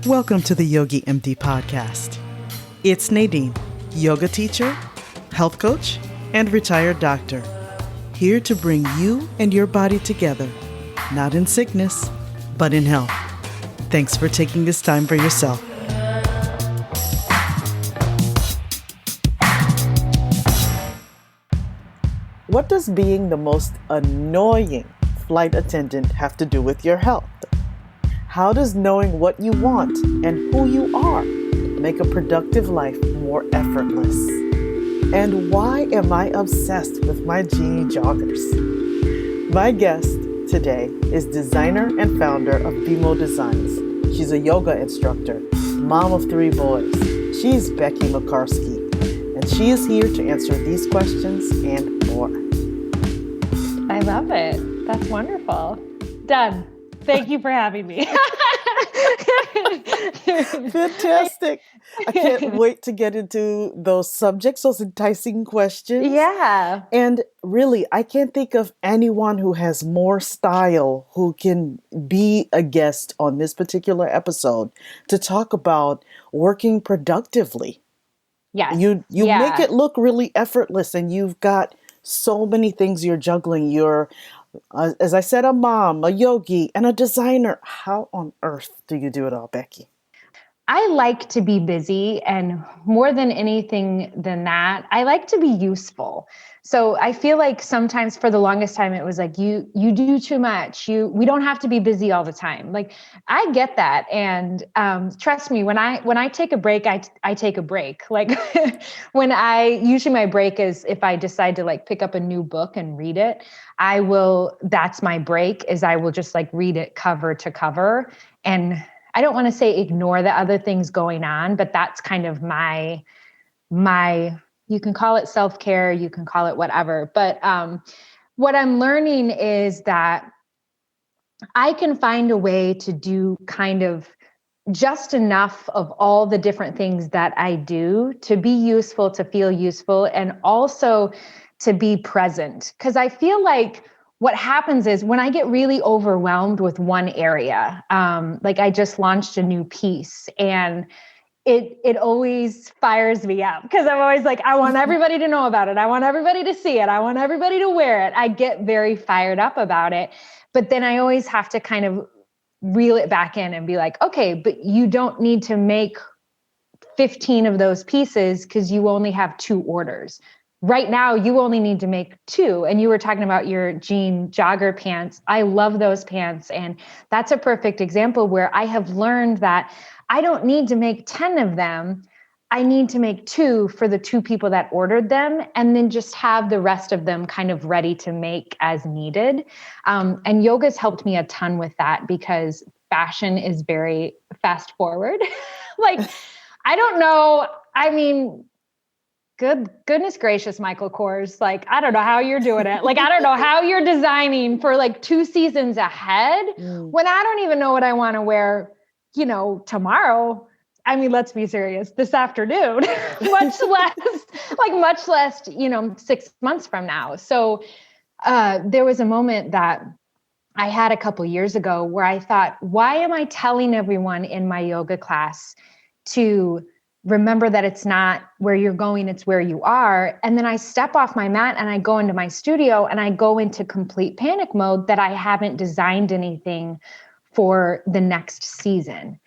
Welcome to the Yogi MD podcast. It's Nadine, yoga teacher, health coach, and retired doctor, here to bring you and your body together, not in sickness, but in health. Thanks for taking this time for yourself. What does being the most annoying flight attendant have to do with your health? How does knowing what you want and who you are make a productive life more effortless? And why am I obsessed with my Jeanne joggers? My guest today is designer and founder of BEMO Designs. She's a yoga instructor, mom of 3 boys. She's Becky Mocarski, and she is here to answer these questions and more. I love it. That's wonderful. Done. Thank you for having me. Fantastic. I can't wait to get into those subjects, those enticing questions. Yeah. And really, I can't think of anyone who has more style who can be a guest on this particular episode to talk about working productively. Yes. You make it look really effortless, and you've got so many things you're juggling. You're as I said, a mom, a yogi, and a designer. How on earth do you do it all, Becky? I like to be busy, and more than anything than that, I like to be useful. So I feel like sometimes for the longest time, it was like, you do too much. We don't have to be busy all the time. Like, I get that. And trust me, when I take a break, I take a break. Like usually my break is if I decide to like pick up a new book and read it, that's my break, is I will just like read it cover to cover. And I don't want to say ignore the other things going on, but that's kind of my, you can call it self-care, you can call it whatever. But what I'm learning is that I can find a way to do kind of just enough of all the different things that I do to be useful, to feel useful, and also to be present. Because I feel like what happens is when I get really overwhelmed with one area, like I just launched a new piece, and it always fires me up because I'm always like, I want everybody to know about it. I want everybody to see it. I want everybody to wear it. I get very fired up about it. But then I always have to kind of reel it back in and be like, okay, but you don't need to make 15 of those pieces because you only have 2 orders. Right now, you only need to make 2. And you were talking about your Jeanne jogger pants. I love those pants. And that's a perfect example where I have learned that I don't need to make 10 of them. I need to make 2 for the 2 people that ordered them, and then just have the rest of them kind of ready to make as needed. And yoga's helped me a ton with that because fashion is very fast forward. Like, I don't know. I mean, goodness gracious, Michael Kors. Like, I don't know how you're doing it. Like, I don't know how you're designing for like 2 seasons ahead when I don't even know what I want to wear, tomorrow. I mean, let's be serious, this afternoon, much less, 6 months from now. So there was a moment that I had a couple years ago where I thought, why am I telling everyone in my yoga class to remember that it's not where you're going, it's where you are? And then I step off my mat and I go into my studio and I go into complete panic mode that I haven't designed anything for the next season.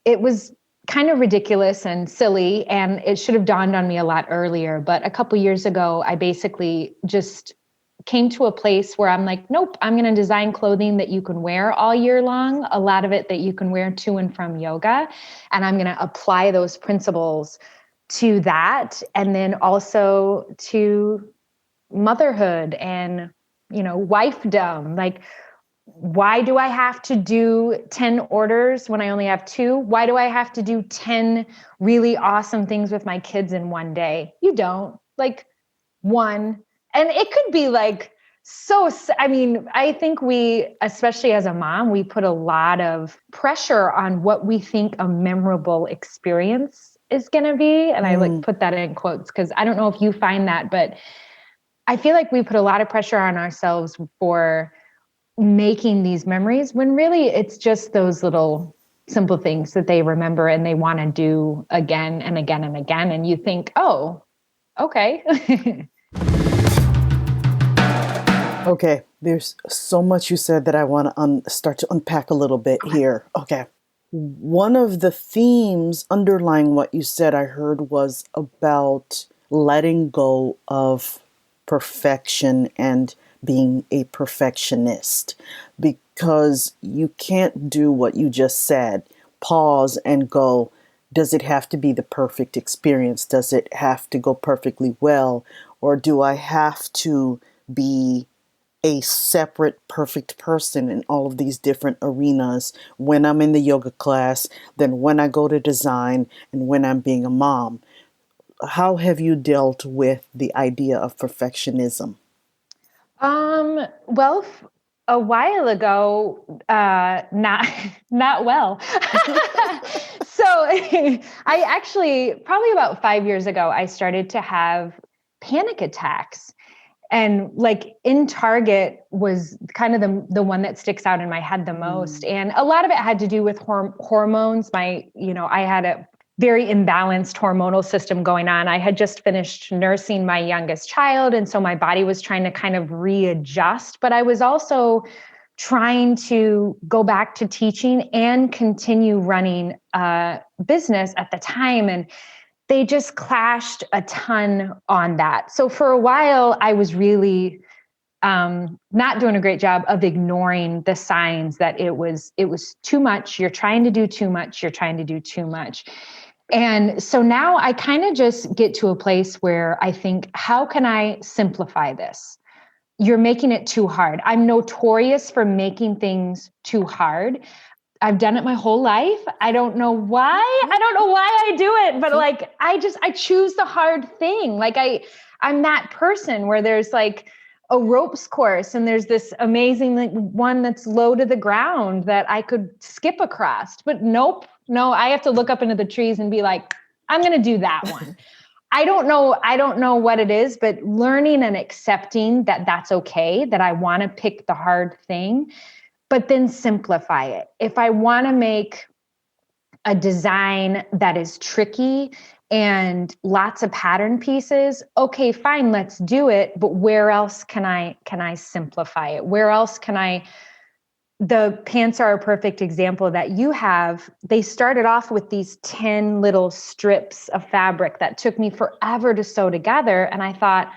It was kind of ridiculous and silly, and it should have dawned on me a lot earlier. But a couple years ago, I basically just came to a place where I'm like, nope, I'm going to design clothing that you can wear all year long, a lot of it that you can wear to and from yoga. And I'm going to apply those principles to that. And then also to motherhood and, wifedom. Like, why do I have to do 10 orders when I only have 2? Why do I have to do 10 really awesome things with my kids in one day? You don't. Like, 1. And it could be like, I think we, especially as a mom, we put a lot of pressure on what we think a memorable experience is going to be. And I like put that in quotes because I don't know if you find that, but I feel like we put a lot of pressure on ourselves for making these memories when really it's just those little simple things that they remember and they want to do again and again and again. And you think, oh, okay. Okay, there's so much you said that I want to start to unpack a little bit here. Okay. One of the themes underlying what you said I heard was about letting go of perfection and being a perfectionist, because you can't do what you just said. Pause and go, does it have to be the perfect experience? Does it have to go perfectly well? Or do I have to be a separate perfect person in all of these different arenas when I'm in the yoga class, then when I go to design, and when I'm being a mom? How have you dealt with the idea of perfectionism? Well, a while ago, not not well. So I actually, probably about 5 years ago, I started to have panic attacks. And like in Target was kind of the one that sticks out in my head the most. And a lot of it had to do with hormones. I had a very imbalanced hormonal system going on. I had just finished nursing my youngest child. And so my body was trying to kind of readjust, but I was also trying to go back to teaching and continue running a business at the time. And they just clashed a ton on that. So for a while, I was really not doing a great job of ignoring the signs that it was too much. You're trying to do too much. You're trying to do too much. And so now I kind of just get to a place where I think, how can I simplify this? You're making it too hard. I'm notorious for making things too hard. I've done it my whole life. I don't know why. I don't know why I do it, but like I choose the hard thing. Like I'm that person where there's like a ropes course and there's this amazing one that's low to the ground that I could skip across. But nope, no, I have to look up into the trees and be like, I'm going to do that one. I don't know what it is, but learning and accepting that that's okay, that I want to pick the hard thing, but then simplify it. If I want to make a design that is tricky and lots of pattern pieces, okay, fine, let's do it. But where else can I simplify it? Where else can I? The pants are a perfect example that you have. They started off with these 10 little strips of fabric that took me forever to sew together. And I thought,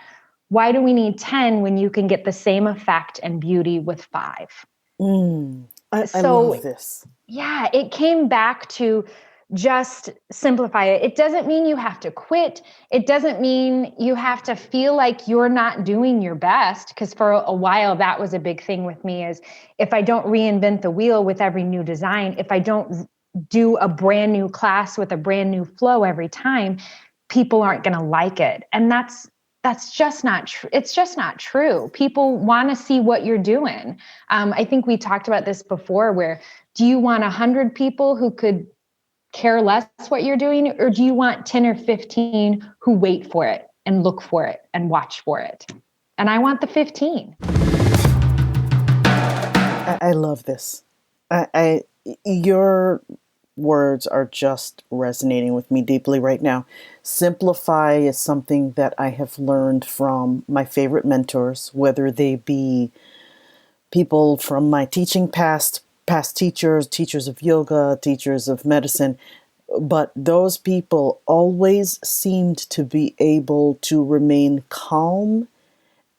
why do we need 10 when you can get the same effect and beauty with 5? I love this. Yeah, it came back to just simplify it. It doesn't mean you have to quit. It doesn't mean you have to feel like you're not doing your best. Because for a while, that was a big thing with me, is if I don't reinvent the wheel with every new design, if I don't do a brand new class with a brand new flow every time, people aren't going to like it. And that's just not true. It's just not true. People want to see what you're doing. I think we talked about this before, where do you want 100 people who could care less what you're doing, or do you want 10 or 15 who wait for it and look for it and watch for it? And I want the 15. I love this. Your words are just resonating with me deeply right now. Simplify is something that I have learned from my favorite mentors, whether they be people from my teaching past teachers of yoga, teachers of medicine. But those people always seemed to be able to remain calm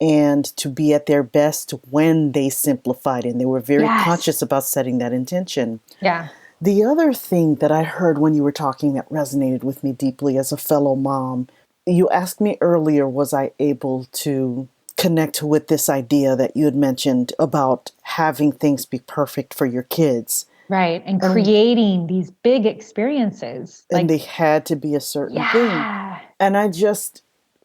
and to be at their best when they simplified. And they were very conscious about setting that intention. Yeah. The other thing that I heard when you were talking that resonated with me deeply as a fellow mom, you asked me earlier, was I able to connect with this idea that you had mentioned about having things be perfect for your kids? Right. And creating these big experiences. And they had to be a certain thing. And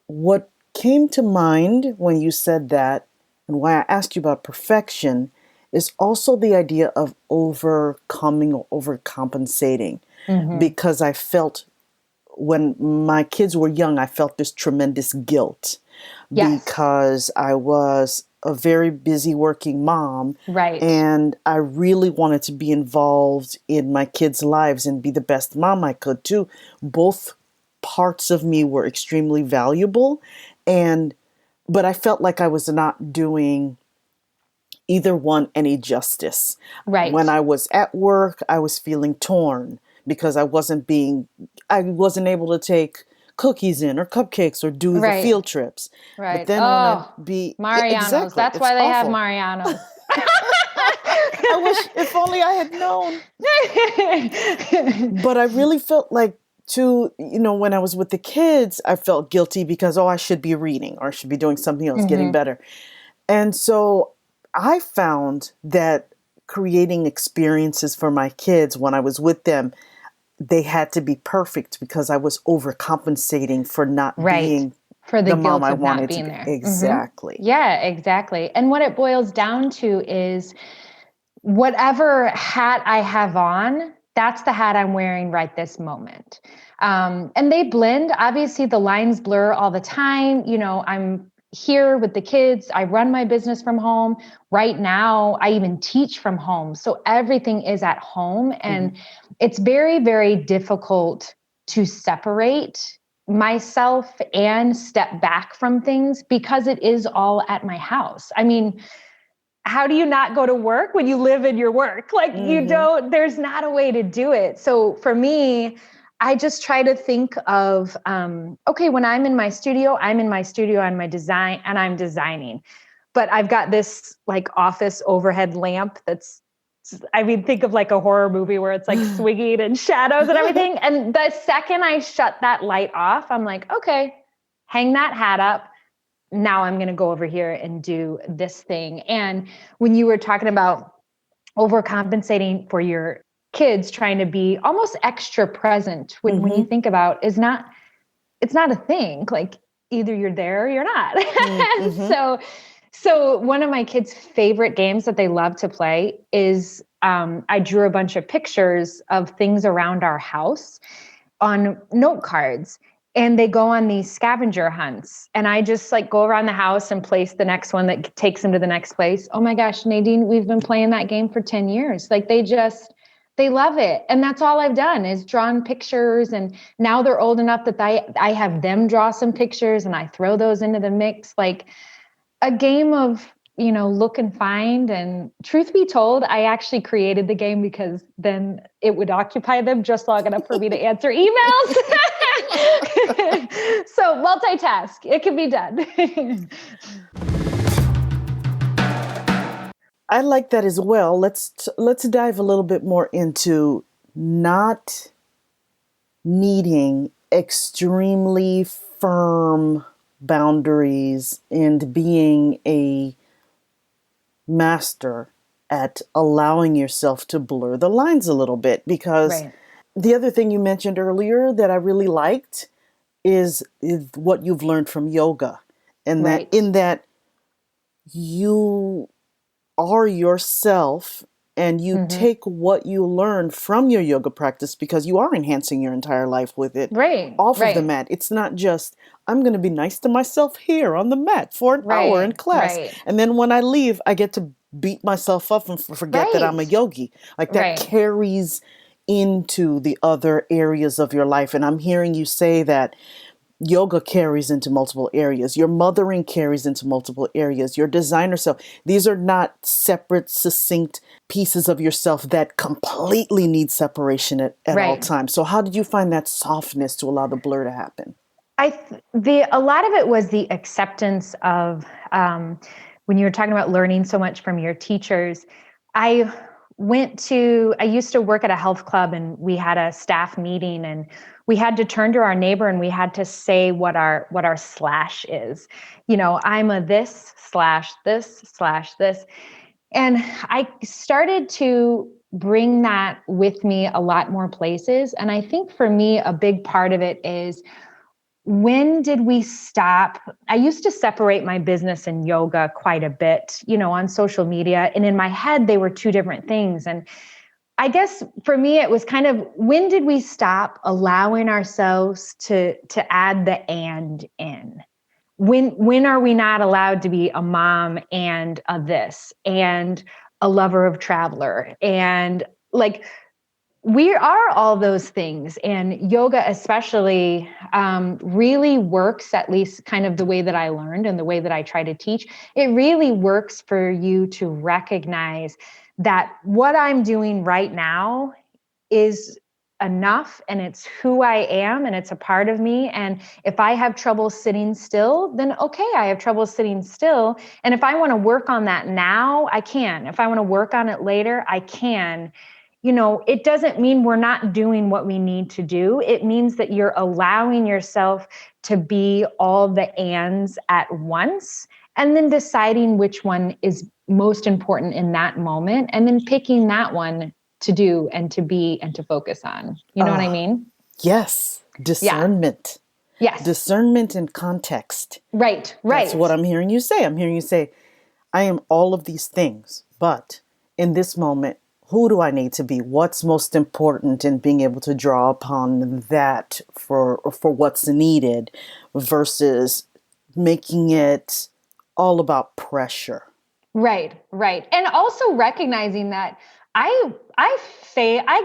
what came to mind when you said that, and why I asked you about perfection, is also the idea of overcoming or overcompensating. Because I felt, when my kids were young, I felt this tremendous guilt because I was a very busy working mom. Right. And I really wanted to be involved in my kids' lives and be the best mom I could too. Both parts of me were extremely valuable. But I felt like I was not doing either one any justice. When Right. I was at work, I was feeling torn because I wasn't able to take cookies in or cupcakes or do the Right. field trips. But Right. then when I'd Oh, be, yeah, Mariano's. exactly, That's it's why they have awful. Mariano's. I wish if only I had known. But I really felt like too, when I was with the kids, I felt guilty because, oh, I should be reading or I should be doing something else, getting Mhm. better. And so I found that creating experiences for my kids when I was with them, they had to be perfect because I was overcompensating for not Right. being For the the mom guilt I of not wanted to being be. there. Exactly. Yeah, exactly. And what it boils down to is whatever hat I have on, that's the hat I'm wearing right this moment. And they blend. Obviously, the lines blur all the time. I'm here with the kids. I run my business from home. Right now, I even teach from home. So everything is at home. And it's very, very difficult to separate myself and step back from things because it is all at my house. I mean, how do you not go to work when you live in your work? Like Mm-hmm. there's not a way to do it. So for me, I just try to think of, okay, when I'm in my studio, on my design and I'm designing, but I've got this like office overhead lamp think of like a horror movie where it's like swinging and shadows and everything. And the second I shut that light off, I'm like, okay, hang that hat up. Now I'm going to go over here and do this thing. And when you were talking about overcompensating for your kids, trying to be almost extra present when you Mm-hmm. think about it's not a thing. Like either you're there or you're not. And Mm-hmm. so one of my kids' favorite games that they love to play is I drew a bunch of pictures of things around our house on note cards, and they go on these scavenger hunts, and I just like go around the house and place the next one that takes them to the next place. Oh my gosh, Nadine, we've been playing that game for 10 years. Like they love it. And that's all I've done is drawn pictures. And now they're old enough that I have them draw some pictures and I throw those into the mix. Like a game of, look and find. And truth be told, I actually created the game because then it would occupy them just long enough for me to answer emails. So multitask, it can be done. I like that as well. Let's dive a little bit more into not needing extremely firm boundaries and being a master at allowing yourself to blur the lines a little bit. Because Right. the other thing you mentioned earlier that I really liked is what you've learned from yoga, and that Right. in that you are yourself and you Mm-hmm. take what you learn from your yoga practice because you are enhancing your entire life with it Right. off of the Right. mat. It's not just, I'm going to be nice to myself here on the mat for an hour in Right. class. Right. And then when I leave, I get to beat myself up and forget that I'm a Right. yogi. Like that Right. carries into the other areas of your life. And I'm hearing you say that yoga carries into multiple areas. Your mothering carries into multiple areas. Your designer self. These are not separate, succinct pieces of yourself that completely need separation at all Right. times. So how did you find that softness to allow the blur to happen? A lot of it was the acceptance of when you were talking about learning so much from your teachers. I I used to work at a health club, and we had a staff meeting, and we had to turn to our neighbor and we had to say what our slash is. I'm a this slash this slash this. And I started to bring that with me a lot more places. And I think for me, a big part of it is, when did we stop? I used to separate my business and yoga quite a bit, on social media. And in my head, they were two different things. And I guess for me, it was kind of, when did we stop allowing ourselves to add the and in? when are we not allowed to be a mom and a this and a lover of traveler? And like, we are all those things. And yoga especially really works, at least kind of the way that I learned and the way that I try to teach. It really works for you to recognize that what I'm doing right now is enough, and it's who I am, and it's a part of me. And if I have trouble sitting still, then okay, I have trouble sitting still. And if I want to work on that now, I can. If I want to work on it later, I can. It doesn't mean we're not doing what we need to do. It means that you're allowing yourself to be all the ands at once, and then deciding which one is most important in that moment, and then picking that one to do and to be and to focus on. You know what I mean? Yes. Discernment. Yeah. Yes. Discernment and context. Right. That's what I'm hearing you say. I'm hearing you say, I am all of these things, but in this moment, who do I need to be? What's most important, in being able to draw upon that for what's needed, versus making it all about pressure. Right. And also recognizing that I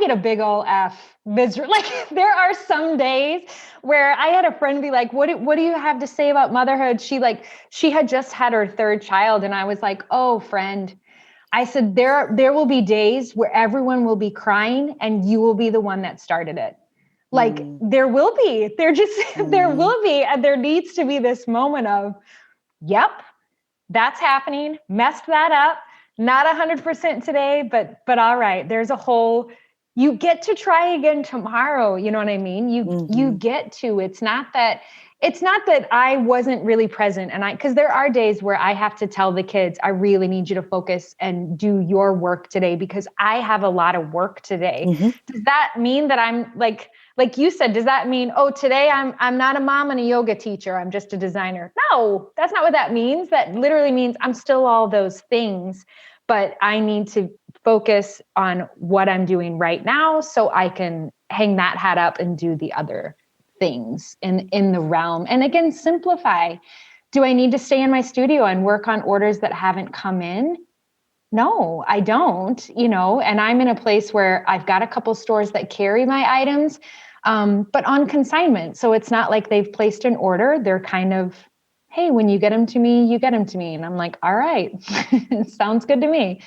get a big ol' F misery. Like, there are some days where I had a friend be like, what do you have to say about motherhood? She had just had her third child. And I was like, oh, friend, I said, there will be days where everyone will be crying and you will be the one that started it. Like, there will be, there will be, and there needs to be this moment of, yep, that's happening. Messed that up. Not 100% today, but all right. There's you get to try again tomorrow. You know what I mean? You get to. It's not that I wasn't really present, because there are days where I have to tell the kids, I really need you to focus and do your work today, because I have a lot of work today. Does that mean that I'm like you said, does that mean, oh, today I'm not a mom and a yoga teacher, I'm just a designer? No, that's not what that means. That literally means I'm still all those things, but I need to focus on what I'm doing right now so I can hang that hat up and do the other things in the realm. And again, simplify. Do I need to stay in my studio and work on orders that haven't come in? No, I don't, and I'm in a place where I've got a couple stores that carry my items, but on consignment. So it's not like they've placed an order. They're kind of, hey, when you get them to me, you get them to me. And I'm like, all right, sounds good to me.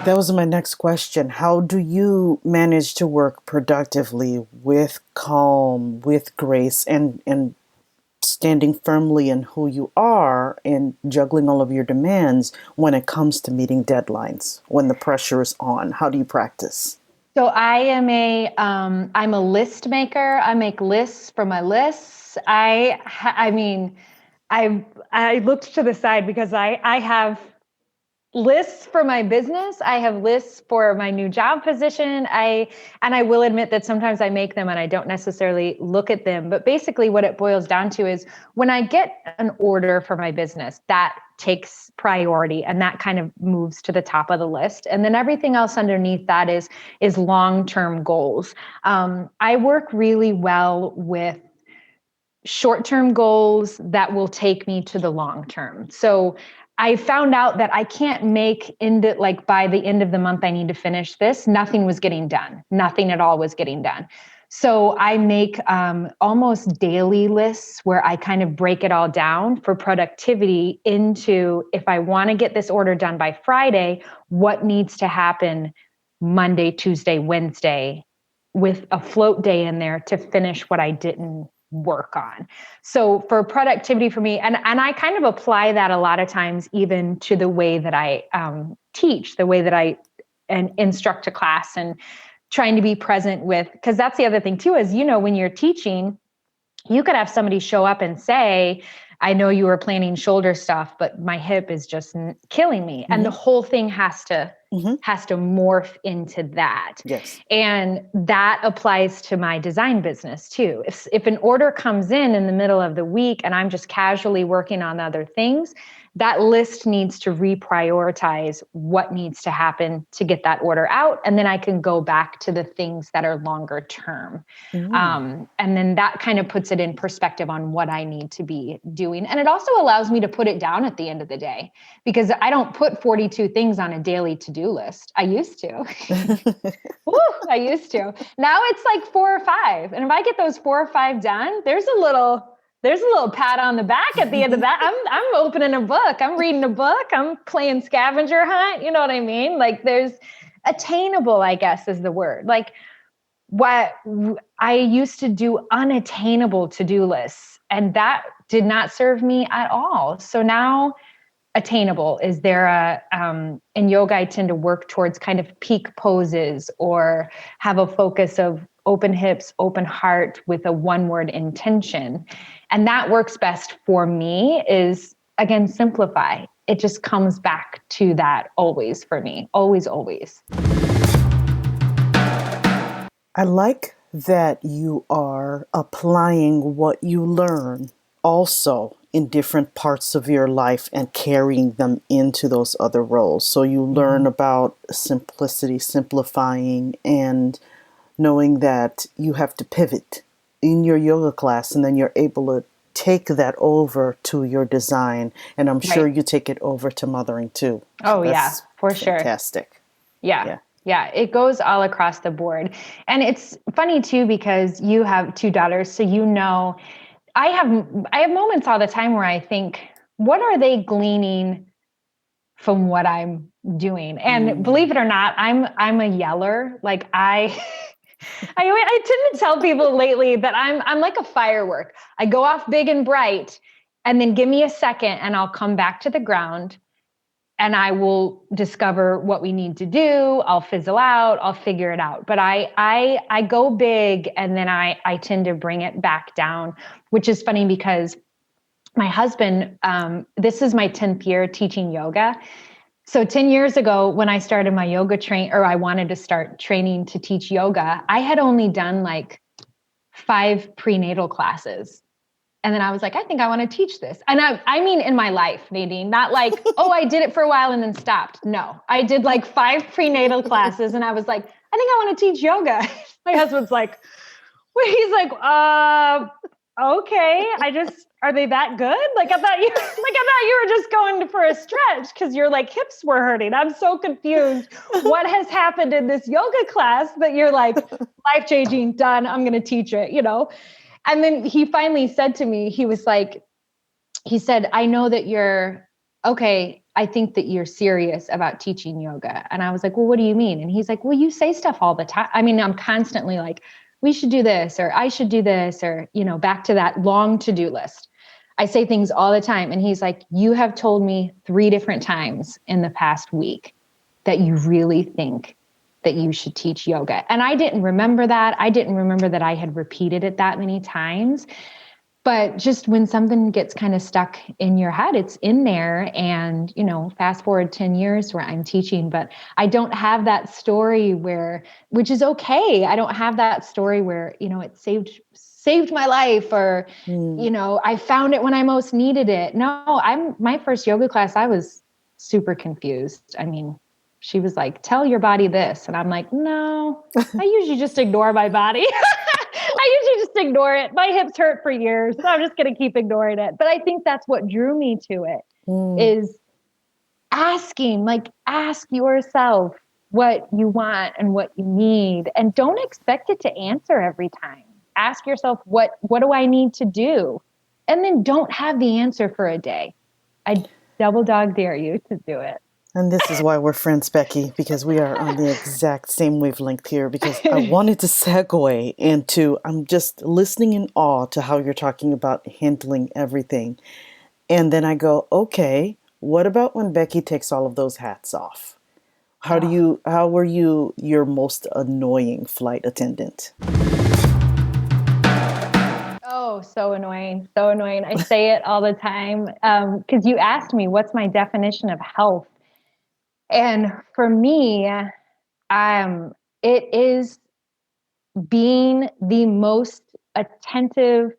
That was my next question. How do you manage to work productively with calm, with grace, and standing firmly in who you are, and juggling all of your demands when it comes to meeting deadlines, when the pressure is on? How do you practice? So I am I'm a list maker. I make lists for my lists. I looked to the side because I have lists for my business. I have lists for my new job position. I will admit that sometimes I make them and I don't necessarily look at them. But basically what it boils down to is, when I get an order for my business, that takes priority and that kind of moves to the top of the list. And then everything else underneath that is long-term goals. I work really well with short-term goals that will take me to the long term. So I found out that I can't make by the end of the month, I need to finish this. Nothing was getting done. Nothing at all was getting done. So I make almost daily lists where I kind of break it all down for productivity into, if I want to get this order done by Friday, what needs to happen Monday, Tuesday, Wednesday, with a float day in there to finish what I didn't work on. So for productivity for me, and I kind of apply that a lot of times even to the way that I teach, the way that I instruct a class, and trying to be present with, because that's the other thing too, is, when you're teaching, you could have somebody show up and say, I know you were planning shoulder stuff, but my hip is just killing me. And the whole thing has to morph into that. Yes. And that applies to my design business too. If an order comes in the middle of the week and I'm just casually working on other things, that list needs to reprioritize what needs to happen to get that order out. And then I can go back to the things that are longer term. And then that kind of puts it in perspective on what I need to be doing. And it also allows me to put it down at the end of the day, because I don't put 42 things on a daily to-do list. I used to. Woo, I used to. Now it's like 4 or 5. And if I get those 4 or 5 done, there's a little pat on the back at the end of that. I'm opening a book. I'm reading a book. I'm playing scavenger hunt. You know what I mean? Like, there's attainable, I guess, is the word. Like, what I used to do unattainable to-do lists, and that did not serve me at all. So now attainable is there in yoga, I tend to work towards kind of peak poses, or have a focus of open hips, open heart with a one-word intention. And that works best for me is, again, simplify. It just comes back to that always for me. Always, always. I like that you are applying what you learn also in different parts of your life and carrying them into those other roles. So you learn about simplicity, simplifying, and knowing that you have to pivot in your yoga class, and then you're able to take that over to your design. And I'm sure you take it over to mothering too. Oh, yeah, for sure. Fantastic. Yeah, it goes all across the board. And it's funny too, because you have 2 daughters. So, I have moments all the time where I think, what are they gleaning from what I'm doing? And believe it or not, I'm a yeller. Like, I tend to tell people lately that I'm like a firework. I go off big and bright, and then give me a second and I'll come back to the ground. And I will discover what we need to do. I'll fizzle out. I'll figure it out. But I go big, and then I tend to bring it back down, which is funny because my husband, this is my 10th year teaching yoga. So 10 years ago, when I started my yoga I wanted to start training to teach yoga, I had only done like 5 prenatal classes. And then I was like, I think I want to teach this. And I mean, in my life, Nadine, not like, oh, I did it for a while and then stopped. No, I did like 5 prenatal classes. And I was like, I think I want to teach yoga. My husband's like, well, he's like, okay. Are they that good? Like, I thought you were just going for a stretch because your like hips were hurting. I'm so confused. What has happened in this yoga class that you're like, life-changing, done. I'm going to teach it, And then he finally said to me, he said, I know that you're okay. I think that you're serious about teaching yoga. And I was like, well, what do you mean? And he's like, well, you say stuff all the time. I mean, I'm constantly like, we should do this, or I should do this, or, back to that long to-do list. I say things all the time. And he's like, you have told me 3 different times in the past week that you really think that you should teach yoga. And I didn't remember that. I didn't remember that I had repeated it that many times. But just when something gets kind of stuck in your head, it's in there. And, fast forward 10 years where I'm teaching, but I don't have that story which is okay. I don't have that story where, it saved my life, or, I found it when I most needed it. No, my first yoga class, I was super confused. I mean, she was like, tell your body this. And I'm like, no, I usually just ignore my body. I usually just ignore it. My hips hurt for years, so I'm just going to keep ignoring it. But I think that's what drew me to it is asking, ask yourself what you want and what you need. And don't expect it to answer every time. Ask yourself, what do I need to do? And then don't have the answer for a day. I double dog dare you to do it. And this is why we're friends, Becky, because we are on the exact same wavelength here, because I wanted to segue into, I'm just listening in awe to how you're talking about handling everything. And then I go, okay, what about when Becky takes all of those hats off? How were you your most annoying flight attendant? Oh, so annoying. So annoying. I say it all the time. Because you asked me, what's my definition of health? And for me, it is being the most attentive.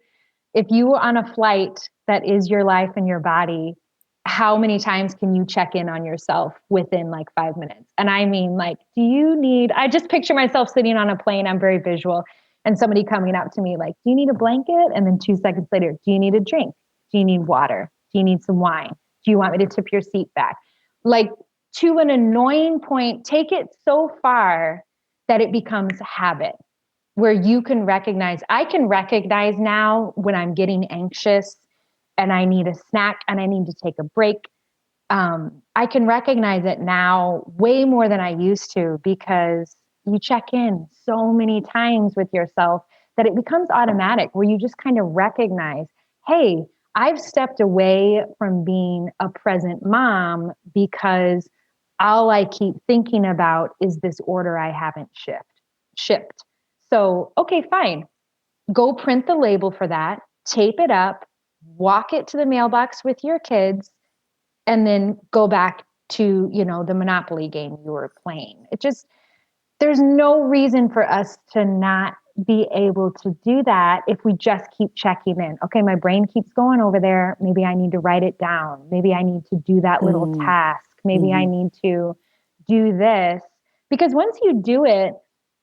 If you were on a flight that is your life and your body, how many times can you check in on yourself within like 5 minutes? And I mean, like, I just picture myself sitting on a plane. I'm very visual. And somebody coming up to me like, do you need a blanket? And then 2 seconds later, do you need a drink? Do you need water? Do you need some wine? Do you want me to tip your seat back? Like, to an annoying point, take it so far that it becomes a habit where you can recognize, I can recognize now when I'm getting anxious and I need a snack and I need to take a break. I can recognize it now way more than I used to because you check in so many times with yourself that it becomes automatic where you just kind of recognize, hey, I've stepped away from being a present mom because all I keep thinking about is this order I haven't shipped. So, okay, fine. Go print the label for that, tape it up, walk it to the mailbox with your kids, and then go back to, the Monopoly game you were playing. There's no reason for us to not be able to do that if we just keep checking in. Okay, my brain keeps going over there. Maybe I need to write it down. Maybe I need to do that little task. Maybe I need to do this. Because once you do it,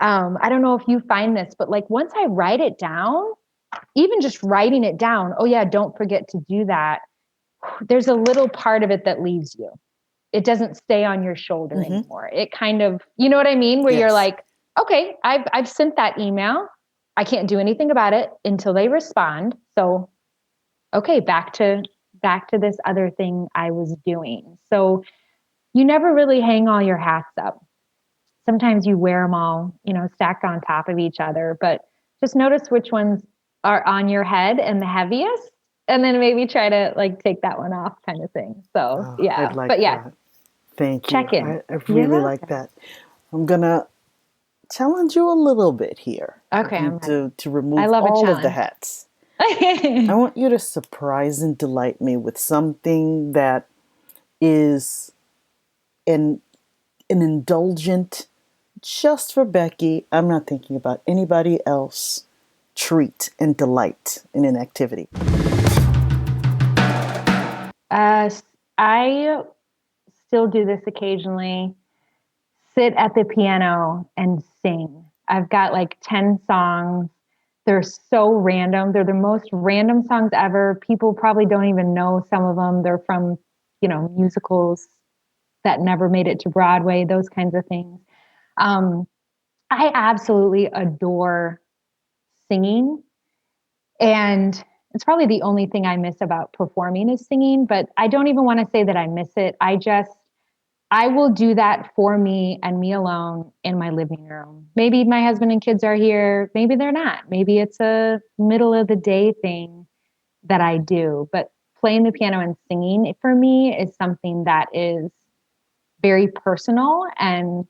I don't know if you find this, but like once I write it down, even just writing it down, oh yeah, don't forget to do that. There's a little part of it that leaves you. It doesn't stay on your shoulder anymore. It kind of, you know what I mean? Where you're like, okay, I've sent that email. I can't do anything about it until they respond. So, okay, back to this other thing I was doing. So you never really hang all your hats up. Sometimes you wear them all, stacked on top of each other, but just notice which ones are on your head and the heaviest, and then maybe try to like take that one off kind of thing. So yeah, I'd like but yeah, that. Thank you. check in. I really like that. I'm going to challenge you a little bit here. Okay, to I remove love a all of the challenge. hats. I want you to surprise and delight me with something that is an indulgent, just for Becky, I'm not thinking about anybody else, treat and delight in an activity. I still do this occasionally. Sit at the piano and sing. I've got like 10 songs. They're so random. They're the most random songs ever. People probably don't even know some of them. They're from, musicals that never made it to Broadway, those kinds of things. I absolutely adore singing. And it's probably the only thing I miss about performing is singing, but I don't even want to say that I miss it. I will do that for me and me alone in my living room. Maybe my husband and kids are here. Maybe they're not. Maybe it's a middle of the day thing that I do. But playing the piano and singing for me is something that is very personal, and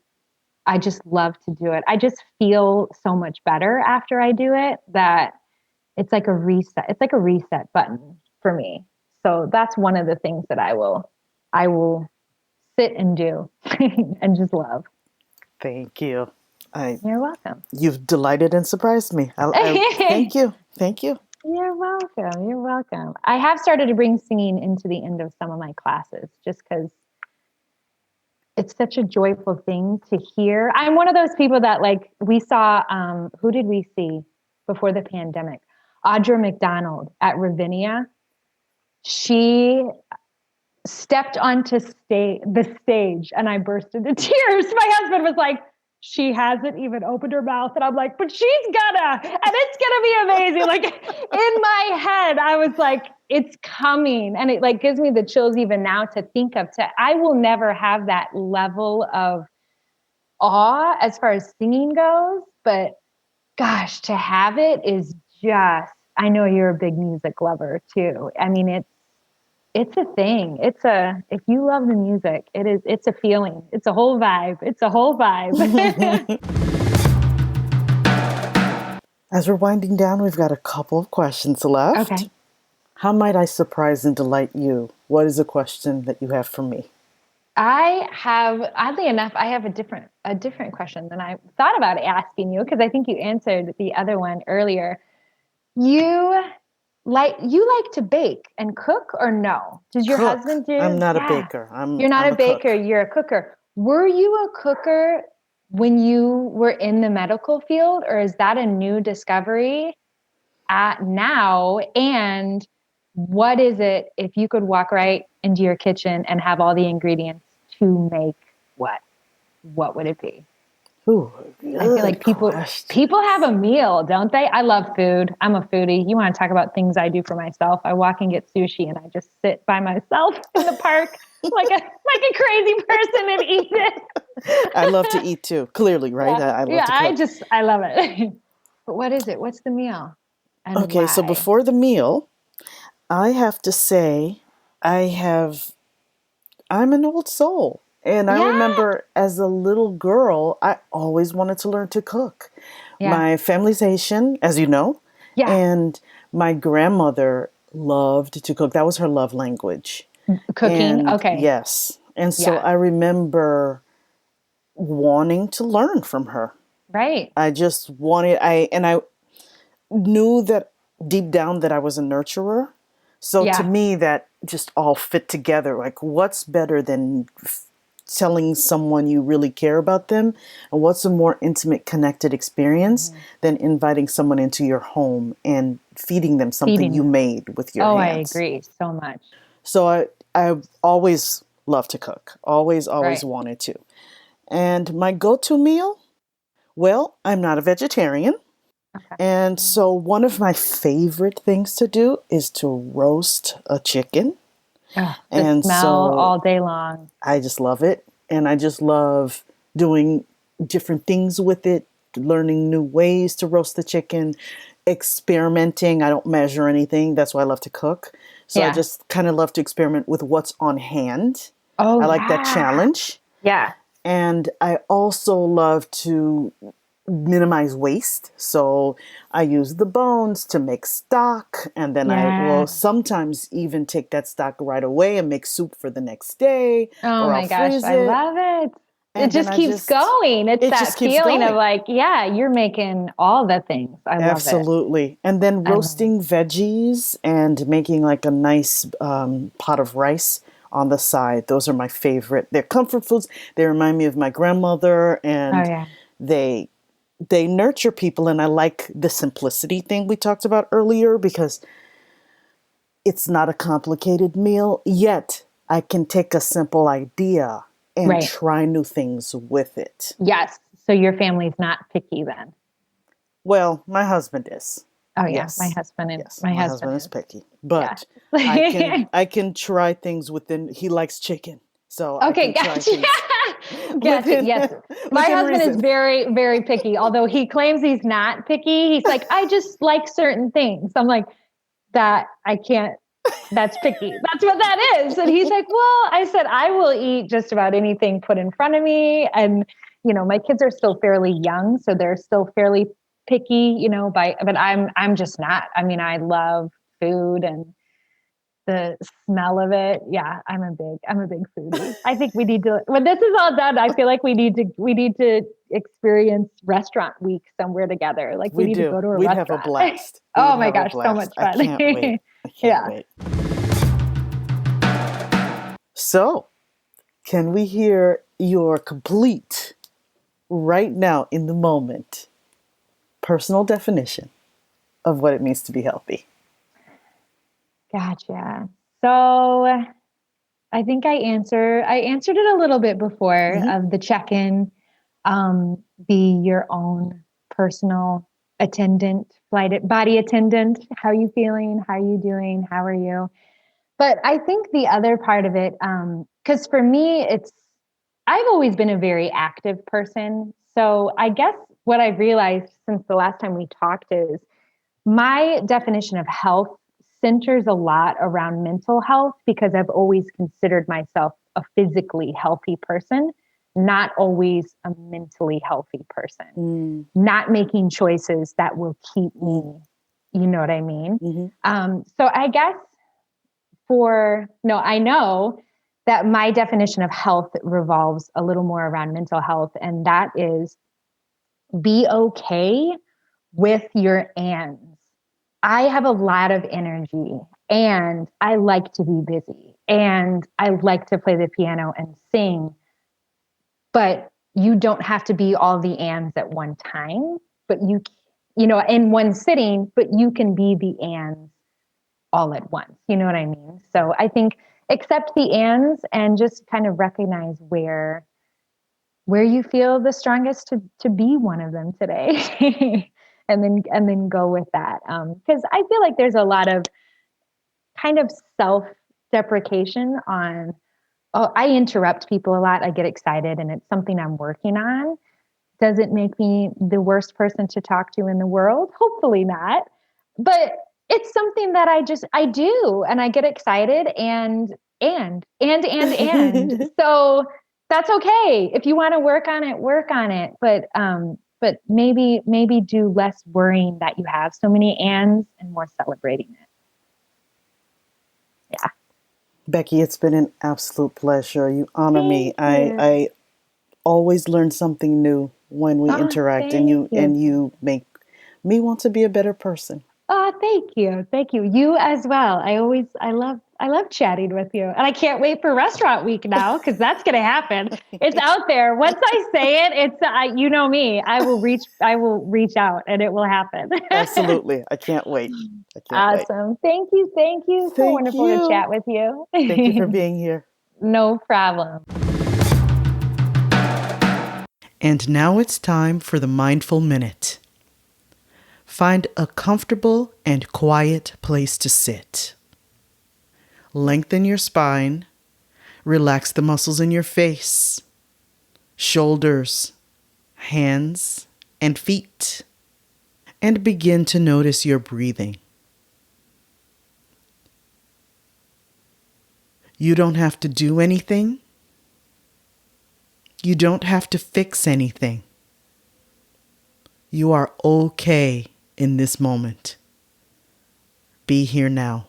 I just love to do it. I just feel so much better after I do it that it's like a reset. It's like a reset button for me. So that's one of the things that I will sit and do and just love. Thank you. You're welcome. You've delighted and surprised me. Thank you. Thank you. You're welcome. You're welcome. I have started to bring singing into the end of some of my classes just because it's such a joyful thing to hear. I'm one of those people that like we saw, who did we see before the pandemic? Audra McDonald at Ravinia. She stepped onto the stage and I burst into tears. My husband was like, she hasn't even opened her mouth. And I'm like, but she's gonna, and it's gonna be amazing. Like in my head, I was like, it's coming. And it like gives me the chills even now to think of. I will never have that level of awe as far as singing goes, but gosh, to have it is just, I know you're a big music lover too. I mean, it's a thing. If you love the music, it's a feeling. It's a whole vibe. It's a whole vibe. As we're winding down, we've got a couple of questions left. Okay. How might I surprise and delight you? What is a question that you have for me? Oddly enough, I have a different question than I thought about asking you because I think you answered the other one earlier. You like to bake and cook or no? Does your Cook. husband do? I'm not a Yeah. baker. You're not I'm a a baker, cook. you're a cooker. Were you a cooker when you were in the medical field, or is that a new discovery at now? And what is it if you could walk right into your kitchen and have all the ingredients to make what? What would it be? Ooh, I feel like good people question. have a meal, don't they? I love food. I'm a foodie. You want to talk about things I do for myself? I walk and get sushi, and I just sit by myself in the park like a crazy person and eat it. I love to eat too. Clearly, right? Yeah, I love yeah. to cook. I love it. But what is it? What's the meal, and Okay, so why? before the meal, I have to say I have I'm an old soul. And I Yeah, remember as a little girl, I always wanted to learn to cook. yeah, My family's Haitian, as you know, yeah. and my grandmother loved to cook. That was her love language. Cooking. And Okay. yes. And so Yeah. I remember wanting to learn from her. Right. I just wanted I knew that deep down that I was a nurturer. So to Yeah. me that just all fit together. Like what's better than telling someone you really care about them, and what's a more intimate connected experience Mhm. than inviting someone into your home and feeding them something Feeding you them. made with your Oh, I hands. agree so much. So I've always loved to cook, always Right. wanted to. And my go-to meal, well, I'm not a vegetarian. Okay. And so one of my favorite things to do is to roast a chicken. Oh, the And smell so all day long. I just love it. And I just love doing different things with it, learning new ways to roast the chicken, experimenting. I don't measure anything. That's why I love to cook. So I Yeah. just kind of love to experiment with what's on hand. Oh, I like that yeah. challenge. Yeah. And I also love to minimize waste. So I use the bones to make stock, and then I will Yeah. sometimes even take that stock right away and make soup for the next day, Oh or I'll my gosh, freeze I it, love it. It and then just keeps going. It's it just that keeps feeling of going. like, yeah, you're making all the things. I love it. Absolutely. And then I love it. roasting veggies and making like a nice pot of rice on the side. Those are my favorite. They're comfort foods. They remind me of my grandmother, Oh and yeah. they they nurture people. And I like the simplicity thing we talked about earlier because it's not a complicated meal, yet I can take a simple idea and Right. try new things with it. Yes. So your family's not picky then. Well, my husband is. Oh yeah, Yes. Yes, my my husband husband is is. picky. Yeah. But I can try things within he likes chicken. So I Okay, can try gotcha. things Gotcha. within Yes. My within husband is reason. very, very picky, although he claims he's not picky. He's like, I just like certain things. I'm like, that I can't, that's picky. That's what that is. And he's like, well, I said, I will eat just about anything put in front of me. And, my kids are still fairly young, so they're still fairly picky, but I'm just not. I mean, I love food and the smell of it. Yeah, I'm a big foodie. I think we need to, when this is all done, I feel like we need to experience restaurant week somewhere together. Like we We need to do. go to a We'd have a restaurant. blast. We Oh would my have a gosh, so blast. much I fun. can't wait. I can't Yeah. wait. So, can we hear your complete, right now in the moment, personal definition of what it means to be healthy? Gotcha. So I think I answered it a little bit before Hmm. of the check-in, be your own personal attendant, body attendant. How are you feeling? How are you doing? How are you? But I think the other part of it, because for me, I've always been a very active person. So I guess what I've realized since the last time we talked is my definition of health centers a lot around mental health because I've always considered myself a physically healthy person, not always a mentally healthy person, Mm, not making choices that will keep mm, me, you know what I mean? hmm. So I guess no, I know that my definition of health revolves a little more around mental health, and that is be okay with your ands. I have a lot of energy and I like to be busy and I like to play the piano and sing, but you don't have to be all the ands at one time, but in one sitting, but you can be the ands all at once. You know what I mean? So I think accept the ands and just kind of recognize where you feel the strongest to be one of them today. and then go with that. Because I feel like there's a lot of kind of self-deprecation on, oh, I interrupt people a lot. I get excited and it's something I'm working on. Does it make me the worst person to talk to in the world? Hopefully not. But it's something that I do and I get excited and. So that's okay. If you want to work on it, work on it. But maybe do less worrying that you have so many ands and more celebrating it. Yeah. Becky, it's been an absolute pleasure. You honor me. Thank you. I always learn something new when we interact, and you make me want to be a better person. Oh, thank you. Thank you. You as well. I love chatting with you. And I can't wait for restaurant week now because that's going to happen. It's out there. Once I say it, you know me, I will reach out and it will happen. Absolutely. I can't wait. Awesome. Wait. Thank you. Thank you. So wonderful to chat with you. Thank you for being here. No problem. And now it's time for the Mindful Minute. Find a comfortable and quiet place to sit. Lengthen your spine. Relax the muscles in your face, shoulders, hands, and feet. And begin to notice your breathing. You don't have to do anything. You don't have to fix anything. You are okay in this moment. Be here now.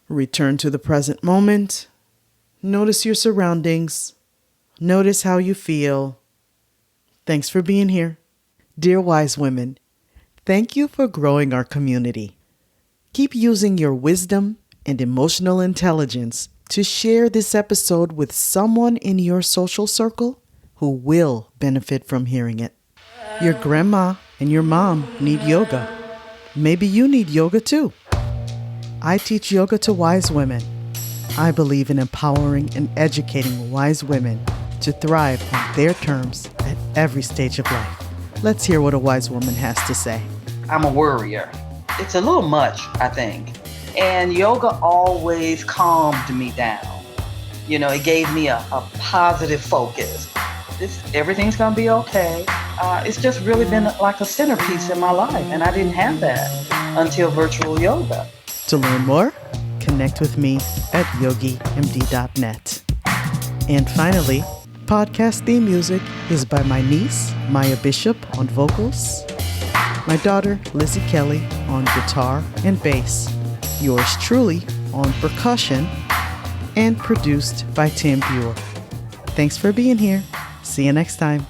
Return to the present moment. Notice your surroundings. Notice how you feel. Thanks for being here. Dear wise women, thank you for growing our community. Keep using your wisdom and emotional intelligence to share this episode with someone in your social circle who will benefit from hearing it. Your grandma and your mom need yoga. Maybe you need yoga too. I teach yoga to wise women. I believe in empowering and educating wise women to thrive on their terms at every stage of life. Let's hear what a wise woman has to say. I'm a worrier. It's a little much, I think. And yoga always calmed me down. You know, it gave me a positive focus. Everything's going to be okay. It's just really been like a centerpiece in my life. And I didn't have that until virtual yoga. To learn more, connect with me at yogimd.net. And finally, podcast theme music is by my niece, Maya Bishop, on vocals, my daughter, Lizzie Kelly, on guitar and bass, yours truly on percussion, and produced by Tim Buer. Thanks for being here. See you next time.